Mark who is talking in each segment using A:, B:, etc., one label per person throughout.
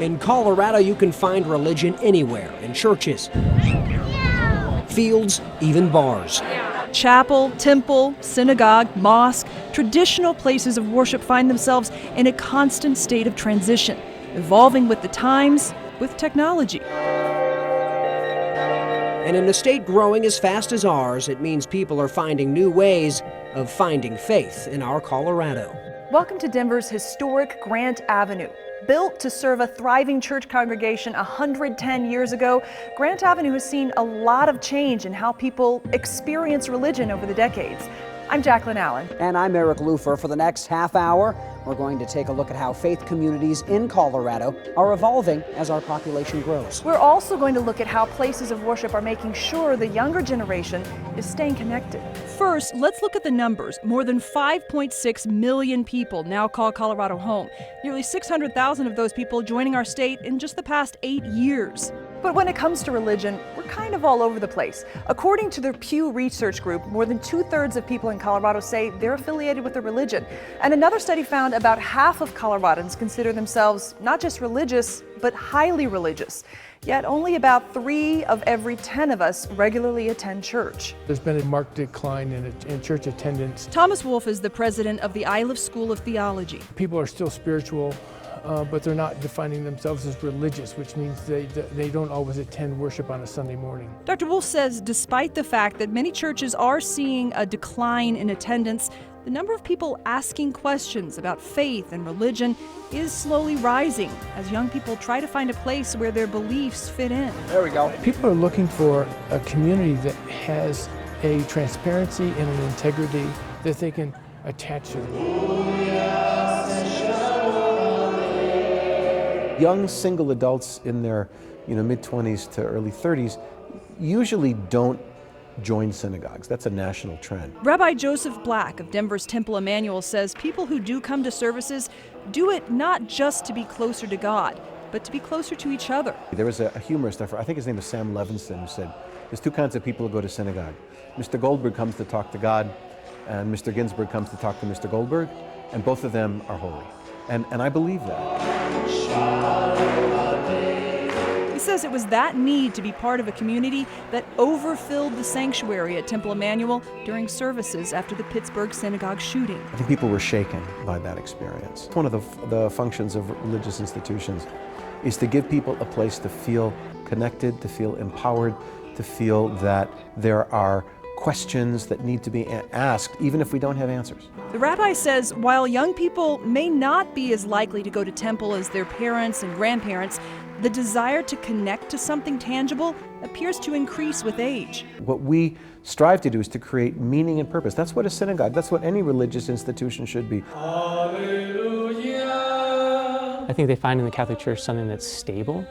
A: In Colorado, you can find religion anywhere, in churches, fields, even bars.
B: Chapel, temple, synagogue, mosque, traditional places of worship find themselves in a constant state of transition, evolving with the times, with technology.
A: And in a state growing as fast as ours, it means people are finding new ways of finding faith in our Colorado.
B: Welcome to Denver's historic Grant Avenue. Built to serve a thriving church congregation 110 years ago, Grant Avenue has seen a lot of change in how people experience religion over the decades. I'm Jaclyn Allen.
A: And I'm Lupher. For the next half hour, we're going to take a look at how faith communities in Colorado are evolving as our population grows.
B: We're also going to look at how places of worship are making sure the younger generation is staying connected. First, let's look at the numbers. More than 5.6 million people now call Colorado home. Nearly 600,000 of those people joining our state in just the past 8 years. But when it comes to religion, we're kind of all over the place. According to the Pew Research Group, more than 2/3 of people in Colorado say they're affiliated with a religion. And another study found about half of Coloradans consider themselves not just religious, but highly religious. Yet only about 3 of every 10 of us regularly attend church.
C: There's been a marked decline in church attendance.
B: Thomas Wolfe is the president of the Iliff School of Theology.
C: People are still spiritual, but they're not defining themselves as religious, which means they don't always attend worship on a Sunday morning.
B: Dr. Wolfe says despite the fact that many churches are seeing a decline in attendance, the number of people asking questions about faith and religion is slowly rising as young people try to find a place where their beliefs fit in.
A: There we go.
C: People are looking for a community that has a transparency and an integrity that they can attach to.
D: Young single adults in their mid-20s to early 30s usually don't join synagogues. That's a national trend.
B: Rabbi Joseph Black of Denver's Temple Emmanuel says people who do come to services do it not just to be closer to God, but to be closer to each other.
D: There was a humorist, I think his name is Sam Levinson, who said, there's 2 kinds of people who go to synagogue. Mr. Goldberg comes to talk to God, and Mr. Ginsburg comes to talk to Mr. Goldberg, and both of them are holy. And I believe that.
B: He says it was that need to be part of a community that overfilled the sanctuary at Temple Emmanuel during services after the Pittsburgh synagogue shooting.
D: I think people were shaken by that experience. One of the functions of religious institutions is to give people a place to feel connected, to feel empowered, to feel that there are questions that need to be asked, even if we don't have answers.
B: The rabbi says while young people may not be as likely to go to temple as their parents and grandparents, the desire to connect to something tangible appears to increase with age.
D: What we strive to do is to create meaning and purpose. That's what a synagogue, that's what any religious institution should be.
E: Hallelujah. I think they find in the Catholic Church something that's stable,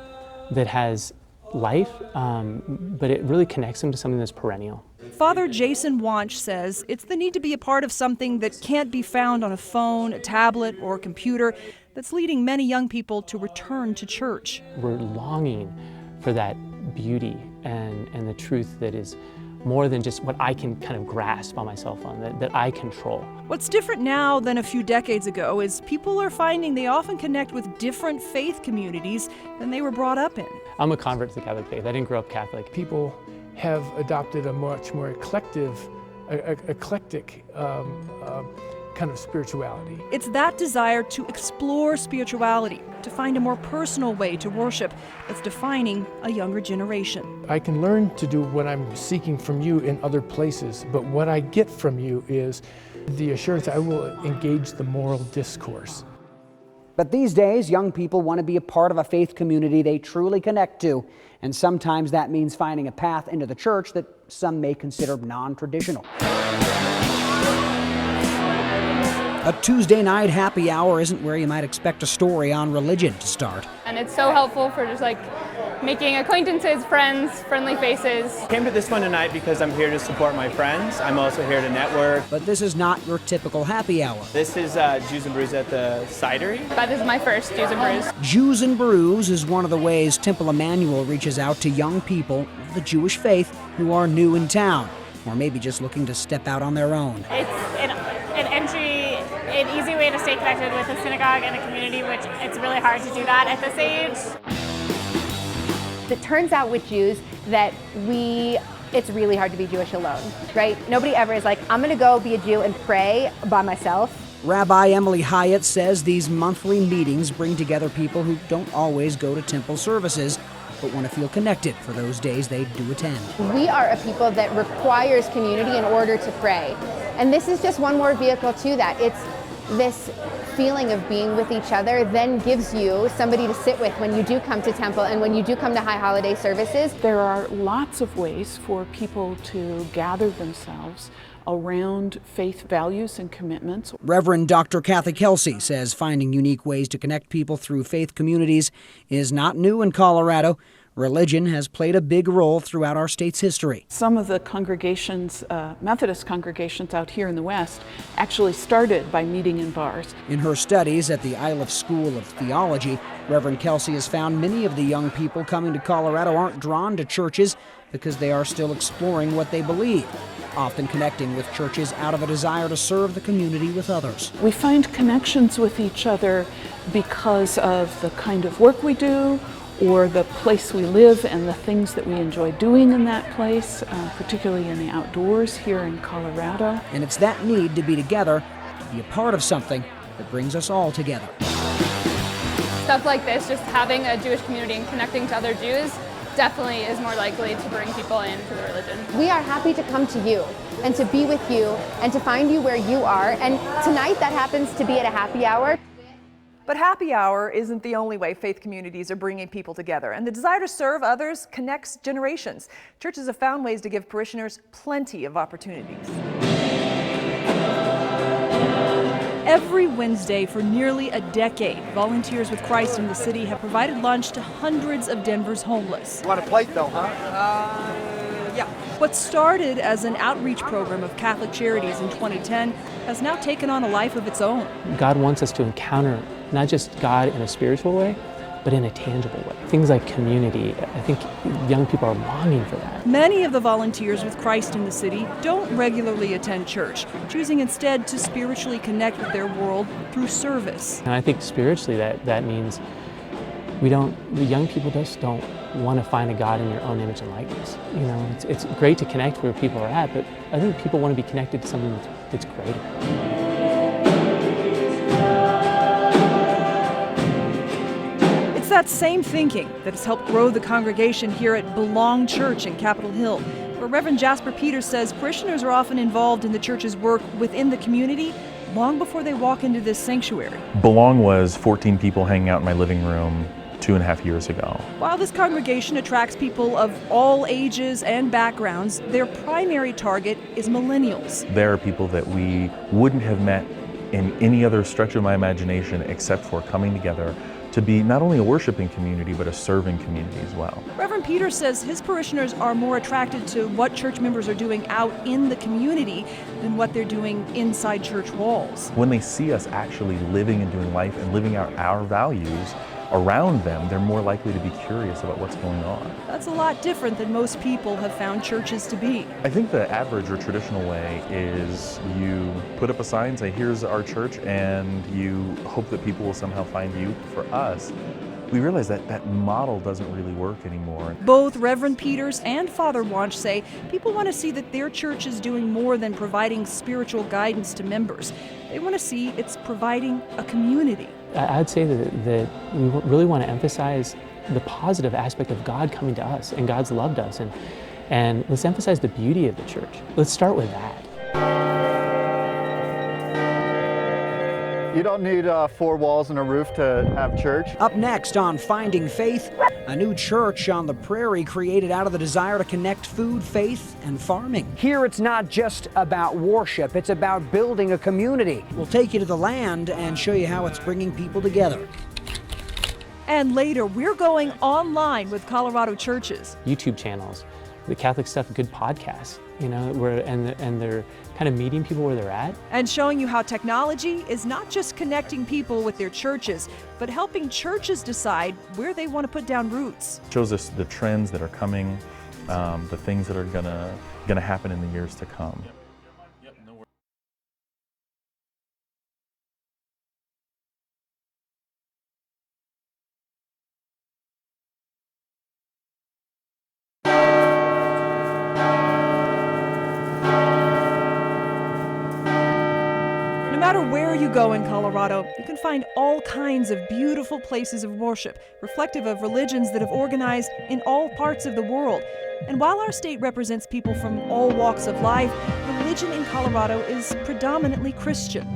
E: that has life, but it really connects them to something that's perennial.
B: Father Jason Wanch says it's the need to be a part of something that can't be found on a phone, a tablet, or a computer that's leading many young people to return to church.
E: We're longing for that beauty and the truth that is more than just what I can kind of grasp on my cell phone, that I control.
B: What's different now than a few decades ago is people are finding they often connect with different faith communities than they were brought up in.
E: I'm a convert to the Catholic faith. I didn't grow up Catholic.
C: People have adopted a much more eclectic kind of spirituality.
B: It's that desire to explore spirituality, to find a more personal way to worship that's defining a younger generation.
C: I can learn to do what I'm seeking from you in other places, but what I get from you is the assurance I will engage the moral discourse.
A: But these days, young people want to be a part of a faith community they truly connect to, and sometimes that means finding a path into the church that some may consider non-traditional. A Tuesday night happy hour isn't where you might expect a story on religion to start.
F: And it's so helpful for just making acquaintances, friends, friendly faces.
G: I came to this one tonight because I'm here to support my friends. I'm also here to network.
A: But this is not your typical happy hour.
G: This is Jews and Brews at the Cidery.
F: That is my first Jews and Brews.
A: Jews and Brews is one of the ways Temple Emmanuel reaches out to young people of the Jewish faith who are new in town, or maybe just looking to step out on their own.
F: It's an entry an easy way to stay connected with a synagogue and a community, which it's really hard to do that at this age.
H: It turns out with Jews that it's really hard to be Jewish alone, right? Nobody ever is like, I'm gonna go be a Jew and pray by myself.
A: Rabbi Emily Hyatt says these monthly meetings bring together people who don't always go to temple services, but want to feel connected for those days they do attend.
H: We are a people that requires community in order to pray. And this is just one more vehicle to that. It's this feeling of being with each other then gives you somebody to sit with when you do come to temple and when you do come to high holiday services.
I: There are lots of ways for people to gather themselves around faith values and commitments.
A: Reverend Dr. Kathy Kelsey says finding unique ways to connect people through faith communities is not new in Colorado. Religion has played a big role throughout our state's history.
I: Some of the congregations, Methodist congregations out here in the West, actually started by meeting in bars.
A: In her studies at the Iliff School of Theology, Reverend Kelsey has found many of the young people coming to Colorado aren't drawn to churches because they are still exploring what they believe, often connecting with churches out of a desire to serve the community with others.
I: We find connections with each other because of the kind of work we do, or the place we live and the things that we enjoy doing in that place, particularly in the outdoors here in Colorado.
A: And it's that need to be together, to be a part of something, that brings us all together.
F: Stuff like this, just having a Jewish community and connecting to other Jews, definitely is more likely to bring people into the religion.
H: We are happy to come to you and to be with you and to find you where you are. And tonight that happens to be at a happy hour.
B: But happy hour isn't the only way faith communities are bringing people together, and the desire to serve others connects generations. Churches have found ways to give parishioners plenty of opportunities. Every Wednesday for nearly a decade, Volunteers with Christ in the City have provided lunch to hundreds of Denver's homeless.
J: Want a plate though, huh?
B: Yeah. What started as an outreach program of Catholic Charities in 2010 has now taken on a life of its own.
E: God wants us to encounter not just God in a spiritual way, but in a tangible way. Things like community, I think young people are longing for that.
B: Many of the Volunteers with Christ in the City don't regularly attend church, choosing instead to spiritually connect with their world through service.
E: And I think spiritually that means the young people just don't want to find a God in your own image and likeness. You know, it's great to connect where people are at, but I think people want to be connected to something that's greater.
B: It's that same thinking that has helped grow the congregation here at Belong Church in Capitol Hill, where Reverend Jasper Peters says parishioners are often involved in the church's work within the community long before they walk into this sanctuary.
K: Belong was 14 people hanging out in my living room 2.5 years ago.
B: While this congregation attracts people of all ages and backgrounds, their primary target is millennials.
K: There are people that we wouldn't have met in any other stretch of my imagination except for coming together to be not only a worshiping community, but a serving community as well.
B: Reverend Peters says his parishioners are more attracted to what church members are doing out in the community than what they're doing inside church walls.
K: When they see us actually living and doing life and living out our values around them, they're more likely to be curious about what's going on.
B: That's a lot different than most people have found churches to be.
K: I think the average or traditional way is you put up a sign, say, here's our church, and you hope that people will somehow find you. For us, we realize that that model doesn't really work anymore.
B: Both Reverend Peters and Father Wanch say people want to see that their church is doing more than providing spiritual guidance to members. They want to see it's providing a community.
E: I'd say that we really want to emphasize the positive aspect of God coming to us, and God's loved us, and let's emphasize the beauty of the church. Let's start with that.
J: You don't need 4 walls and a roof to have church.
A: Up next on Finding Faith, a new church on the prairie created out of the desire to connect food, faith, and farming. Here it's not just about worship, it's about building a community. We'll take you to the land and show you how it's bringing people together.
B: And later, we're going online with Colorado churches.
E: YouTube channels, the Catholic Stuff Good podcasts, you know, and they're kind of meeting people where they're at.
B: And showing you how technology is not just connecting people with their churches, but helping churches decide where they want to put down roots.
K: It shows us the trends that are coming, the things that are gonna happen in the years to come.
B: go in Colorado, you can find all kinds of beautiful places of worship, reflective of religions that have organized in all parts of the world. And while our state represents people from all walks of life, religion in Colorado is predominantly Christian.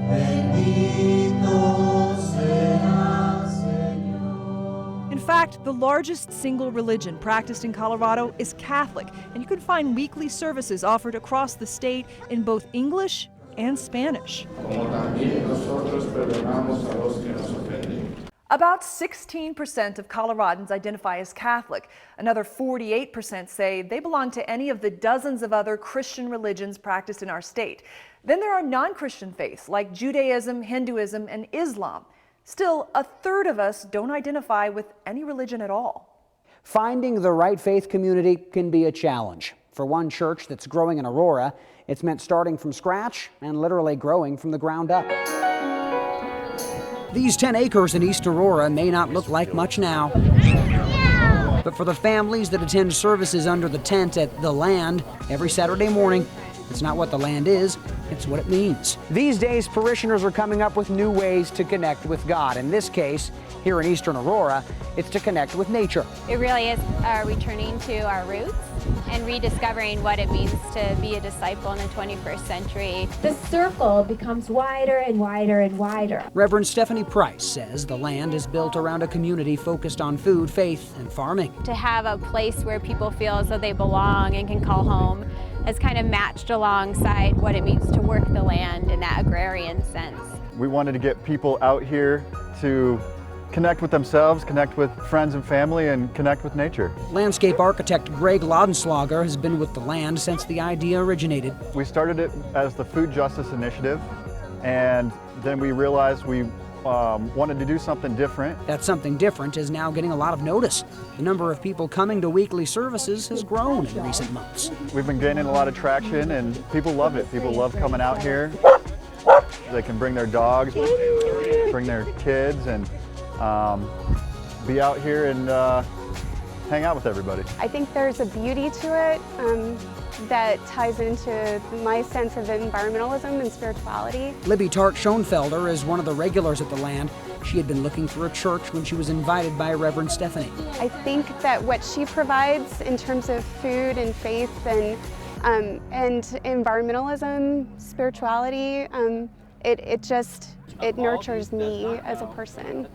B: In fact, the largest single religion practiced in Colorado is Catholic, and you can find weekly services offered across the state in both English and Spanish. About 16% of Coloradans identify as Catholic. Another 48% say they belong to any of the dozens of other Christian religions practiced in our state. Then there are non-Christian faiths like Judaism, Hinduism, and Islam. Still, a third of us don't identify with any religion at all.
A: Finding the right faith community can be a challenge. For one church that's growing in Aurora, it's meant starting from scratch and literally growing from the ground up. These 10 acres in East Aurora may not look like much now, but for the families that attend services under the tent at The Land every Saturday morning, it's not what the land is, it's what it means. These days, parishioners are coming up with new ways to connect with God. In this case, here in Eastern Aurora, it's to connect with nature.
L: It really is returning to our roots and rediscovering what it means to be a disciple in the 21st century.
M: The circle becomes wider and wider and wider.
A: Reverend Stephanie Price says The Land is built around a community focused on food, faith, and farming.
L: To have a place where people feel as though they belong and can call home has kind of matched alongside what it means to work the land in that agrarian sense.
J: We wanted to get people out here to connect with themselves, connect with friends and family, and connect with nature.
A: Landscape architect Greg Laudenslager has been with The Land since the idea originated.
J: We started it as the Food Justice Initiative, and then we realized we wanted to do something different.
A: That something different is now getting a lot of notice. The number of people coming to weekly services has grown in recent months.
J: We've been gaining a lot of traction, and people love it. People love coming out here. They can bring their dogs, bring their kids, and be out here and hang out with everybody.
N: I think there's a beauty to it that ties into my sense of environmentalism and spirituality.
A: Libby Tart-Schoenfelder is one of the regulars at The Land. She had been looking for a church when she was invited by Reverend Stephanie.
N: I think that what she provides in terms of food and faith and environmentalism, spirituality, it nurtures me as a person.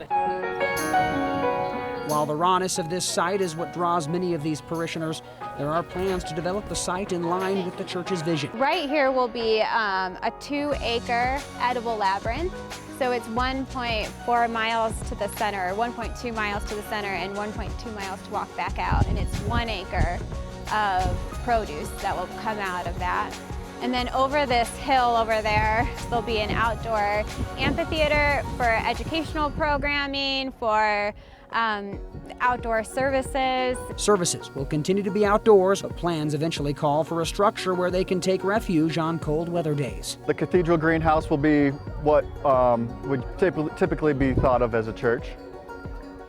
A: While the rawness of this site is what draws many of these parishioners, there are plans to develop the site in line with the church's vision.
L: Right here will be a 2-acre edible labyrinth. So it's 1.4 miles to the center, 1.2 miles to the center, and 1.2 miles to walk back out. And it's 1 acre of produce that will come out of that. And then over this hill over there, there'll be an outdoor amphitheater for educational programming, for outdoor services. Services will continue to be outdoors, but plans eventually call for a structure where they can take refuge on cold weather days.
J: The cathedral greenhouse will be what would typically be thought of as a church,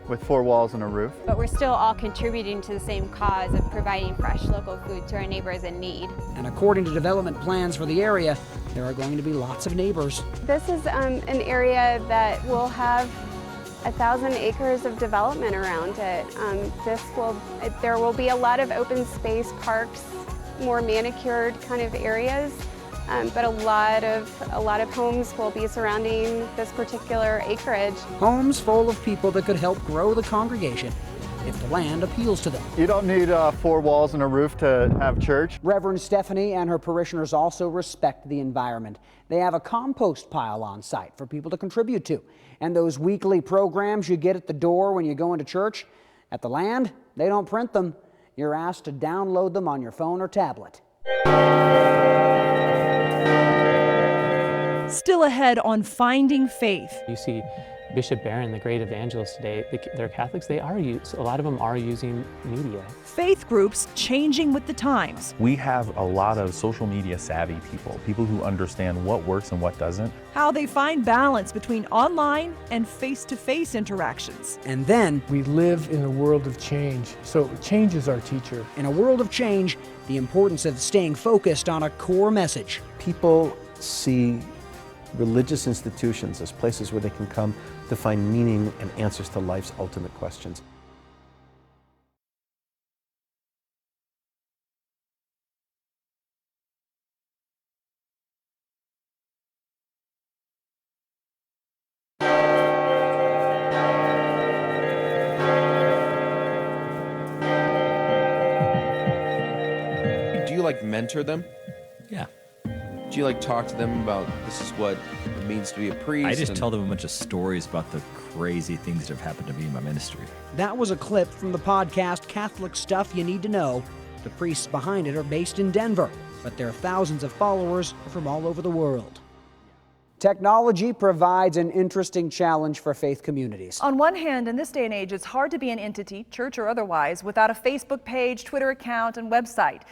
J: with 4 walls and a roof.
L: But we're still all contributing to the same cause of providing fresh local food to our neighbors in need.
A: And according to development plans for the area, there are going to be lots of neighbors.
N: This is an area that will have 1,000 acres of development around it. There will be a lot of open space, parks, more manicured kind of areas, but a lot of homes will be surrounding this particular acreage.
A: Homes full of people that could help grow the congregation if The Land appeals to them.
J: You don't need 4 walls and a roof to have church.
A: Reverend Stephanie and her parishioners also respect the environment. They have a compost pile on site for people to contribute to. And those weekly programs you get at the door when you go into church, at The Land, they don't print them. You're asked to download them on your phone or tablet.
B: Still ahead on Finding Faith.
E: You see Bishop Barron, the great evangelist today, they're Catholics. A lot of them are using media.
B: Faith groups changing with the times.
K: We have a lot of social media savvy people who understand what works and what doesn't.
B: How they find balance between online and face-to-face interactions.
A: And then
C: we live in a world of change, so change is our teacher.
A: In a world of change, the importance of staying focused on a core message.
D: People see religious institutions as places where they can come to find meaning and answers to life's ultimate questions.
O: Do you like mentor them?
P: Yeah.
O: Do you like talk to them about this is what it means to be a priest?
P: I just tell them a bunch of stories about the crazy things that have happened to me in my ministry.
A: That was a clip from the podcast Catholic Stuff You Need to Know. The priests behind it are based in Denver, but their thousands of followers are from all over the world. Technology provides an interesting challenge for faith communities.
B: On one hand, in this day and age, it's hard to be an entity, church or otherwise, without a Facebook page, Twitter account, and website.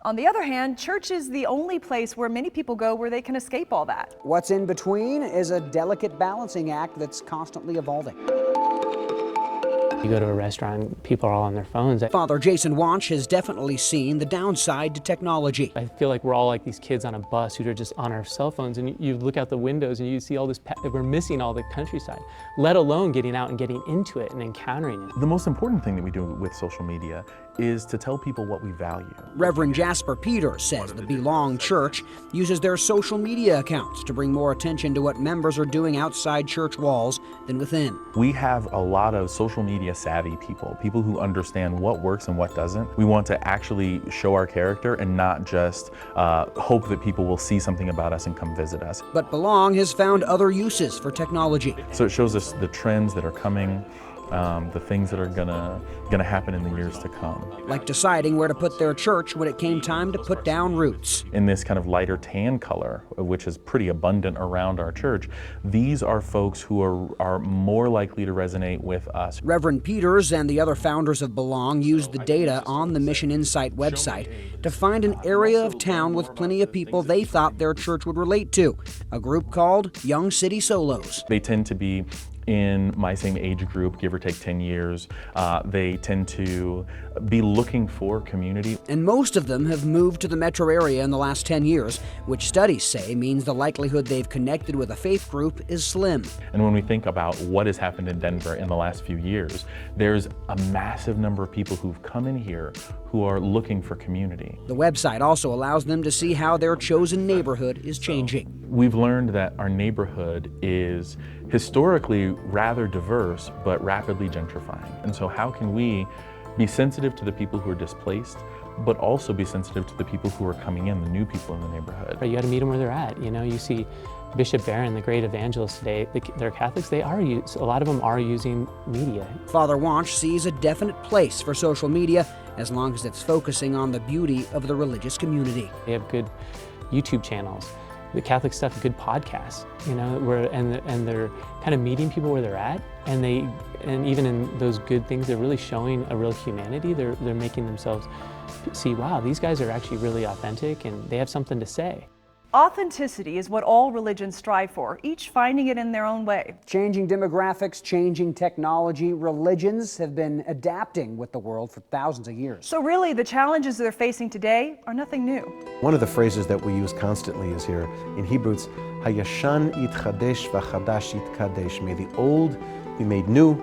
B: On the other hand, church is the only place where many people go where they can escape all that.
A: What's in between is a delicate balancing act that's constantly evolving.
E: You go to a restaurant, people are all on their phones.
A: Father Jason Wanch has definitely seen the downside to technology.
E: I feel like we're all like these kids on a bus who are just on our cell phones, and you look out the windows and you see all this, we're missing all the countryside, let alone getting out and getting into it and encountering it.
K: The most important thing that we do with social media is to tell people what we value.
A: Reverend Jasper Peters says the Belong Church uses their social media accounts to bring more attention to what members are doing outside church walls than within.
K: We have a lot of social media savvy people who understand what works and what doesn't. We want to actually show our character and not just hope that people will see something about us and come visit us.
A: But Belong has found other uses for technology.
K: So it shows us the trends that are coming, the things that are gonna happen in the years to come.
A: Like deciding where to put their church when it came time to put down roots.
K: In this kind of lighter tan color, which is pretty abundant around our church, these are folks who are more likely to resonate with us.
A: Reverend Peters and the other founders of Belong used the data on the Mission Insight website to find an area of town with plenty of people they thought their church would relate to, a group called Young City Solos.
K: They tend to be in my same age group, give or take 10 years. They tend to be looking for community.
A: And most of them have moved to the metro area in the last 10 years, which studies say means the likelihood they've connected with a faith group is slim.
K: And when we think about what has happened in Denver in the last few years, there's a massive number of people who've come in here who are looking for community.
A: The website also allows them to see how their chosen neighborhood is changing.
K: We've learned that our neighborhood is historically rather diverse, but rapidly gentrifying. And so how can we be sensitive to the people who are displaced, but also be sensitive to the people who are coming in, the new people in the neighborhood?
E: You got to meet them where they're at. You know, you see Bishop Barron, the great evangelist today, they're Catholics, a lot of them are using media.
A: Father Wanch sees a definite place for social media as long as it's focusing on the beauty of the religious community.
E: They have good YouTube channels. The Catholic Stuff, good podcasts, you know, and they're kind of meeting people where they're at, and even in those good things, they're really showing a real humanity. They're making themselves see, wow, these guys are actually really authentic and they have something to say.
B: Authenticity is what all religions strive for, each finding it in their own way.
A: Changing demographics, changing technology, religions have been adapting with the world for thousands of years.
B: So really, the challenges they're facing today are nothing new.
D: One of the phrases that we use constantly is here in Hebrew, it's Hayashan yitchadesh v'chadash yitkadesh. May the old be made new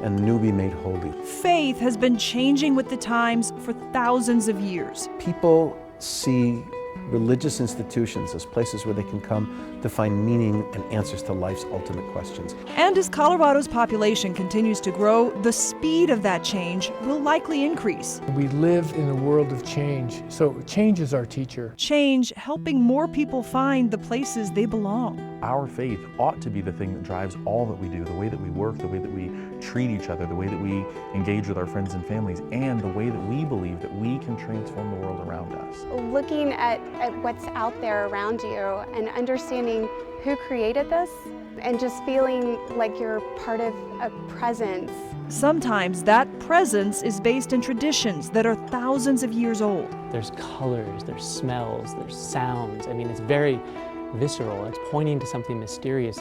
D: and the new be made holy.
B: Faith has been changing with the times for thousands of years.
D: People see religious institutions as places where they can come to find meaning and answers to life's ultimate questions.
B: And as Colorado's population continues to grow, the speed of that change will likely increase.
C: We live in a world of change, so change is our teacher.
B: Change helping more people find the places they belong.
K: Our faith ought to be the thing that drives all that we do, the way that we work, the way that we treat each other, the way that we engage with our friends and families, and the way that we believe that we can transform the world around us.
N: Looking at what's out there around you and understanding who created this and just feeling like you're part of a presence.
B: Sometimes that presence is based in traditions that are thousands of years old.
E: There's colors, there's smells, there's sounds. I mean, it's very visceral. It's pointing to something mysterious.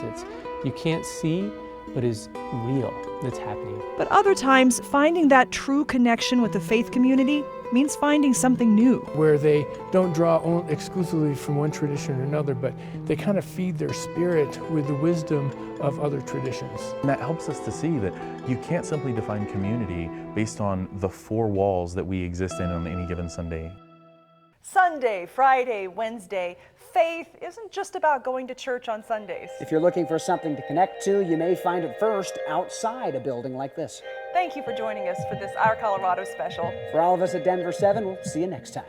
E: You can't see, but is real that's happening.
B: But other times, finding that true connection with the faith community means finding something new.
C: Where they don't draw exclusively from one tradition or another, but they kind of feed their spirit with the wisdom of other traditions.
K: And that helps us to see that you can't simply define community based on the four walls that we exist in on any given Sunday.
B: Sunday, Friday, Wednesday, faith isn't just about going to church on Sundays.
A: If you're looking for something to connect to, you may find it first outside a building like this.
B: Thank you for joining us for this Our Colorado special.
A: For all of us at Denver 7, we'll see you next time.